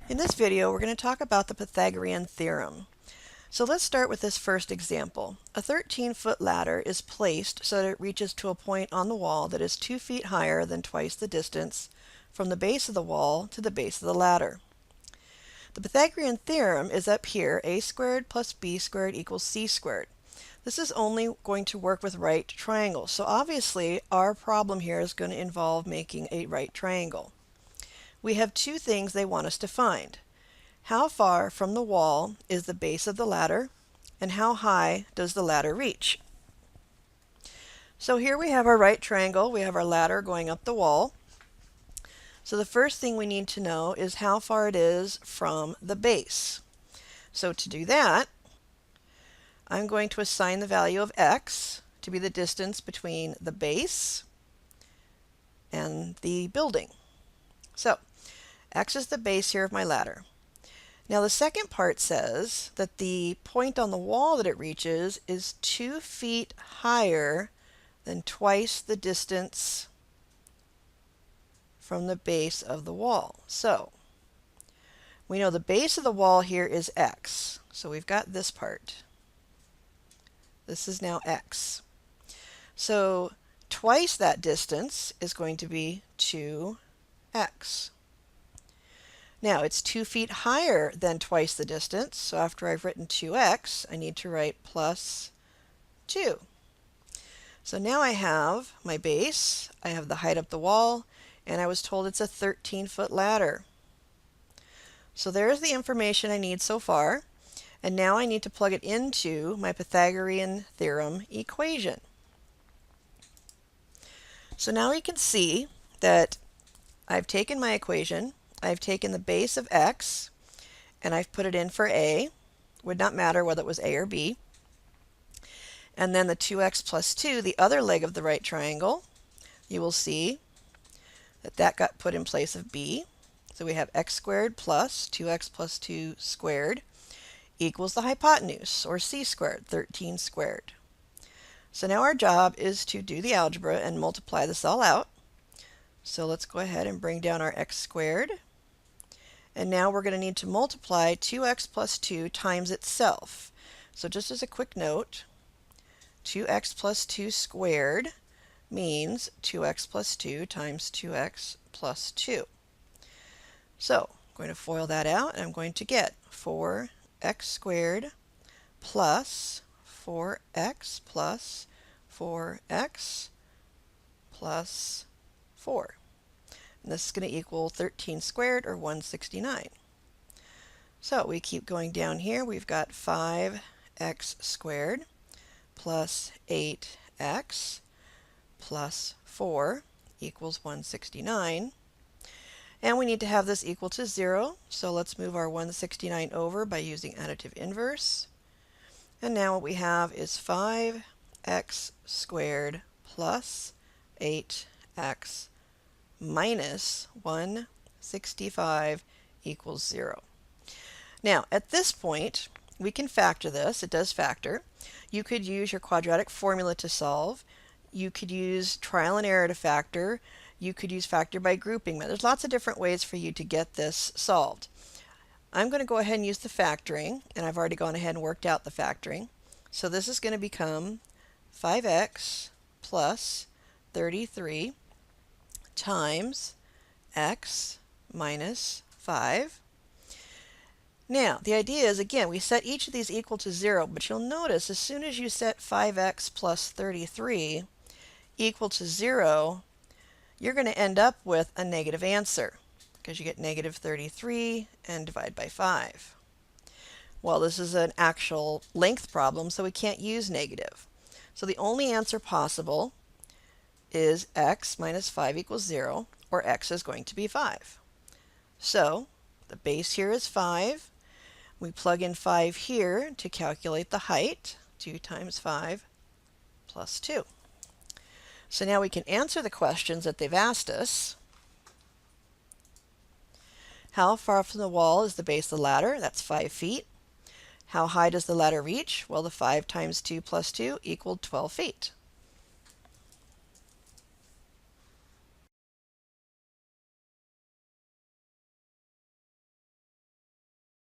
In this video, we're going to talk about the Pythagorean theorem. So let's start with this first example. A 13-foot ladder is placed so that it reaches to a point on the wall that is 2 feet higher than twice the distance from the base of the wall to the base of the ladder. The Pythagorean theorem is up here, a squared plus b squared equals c squared. This is only going to work with right triangles, so obviously our problem here is going to involve making a right triangle. We have two things they want us to find. How far from the wall is the base of the ladder, and how high does the ladder reach? So here we have our right triangle. We have our ladder going up the wall. So the first thing we need to know is how far it is from the base. So to do that, I'm going to assign the value of x to be the distance between the base and the building. So x is the base here of my ladder. Now the second part says that the point on the wall that it reaches is 2 feet higher than twice the distance from the base of the wall. So we know the base of the wall here is x. So we've got this part. This is now x. So twice that distance is going to be 2x. Now it's 2 feet higher than twice the distance, so after I've written 2x, I need to write plus 2. So now I have my base, I have the height up the wall, and I was told it's a 13-foot ladder. So there's the information I need so far, and now I need to plug it into my Pythagorean theorem equation. So now we can see that I've taken my equation, I've taken the base of x, and I've put it in for a. Would not matter whether it was a or b. And then the 2x plus 2, the other leg of the right triangle, you will see that that got put in place of b. So we have x squared plus 2x plus 2 squared equals the hypotenuse, or c squared, 13 squared. So now our job is to do the algebra and multiply this all out. So let's go ahead and bring down our x squared. And now we're going to need to multiply 2x plus 2 times itself. So just as a quick note, 2x plus 2 squared means 2x plus 2 times 2x plus 2. So I'm going to FOIL that out, and I'm going to get 4x squared plus 4x plus 4x plus 4. And this is going to equal 13 squared, or 169. So we keep going down here. We've got 5x squared plus 8x plus 4 equals 169. And we need to have this equal to 0, so let's move our 169 over by using additive inverse. And now what we have is 5x squared plus 8x minus 165 equals 0. Now, at this point, we can factor this. It does factor. You could use your quadratic formula to solve. You could use trial and error to factor. You could use factor by grouping. There's lots of different ways for you to get this solved. I'm going to go ahead and use the factoring, and I've already gone ahead and worked out the factoring. So this is going to become 5x plus 33 times x minus 5. Now, the idea is, again, we set each of these equal to 0, but you'll notice as soon as you set 5x plus 33 equal to 0, you're going to end up with a negative answer, because you get negative 33 and divide by 5. Well, this is an actual length problem, so we can't use negative. So the only answer possible is x minus 5 equals 0, or x is going to be 5. So the base here is 5. We plug in 5 here to calculate the height, 2 times 5 plus 2. So now we can answer the questions that they've asked us. How far from the wall is the base of the ladder? That's 5 feet. How high does the ladder reach? Well, the 5 times 2 plus 2 equaled 12 feet.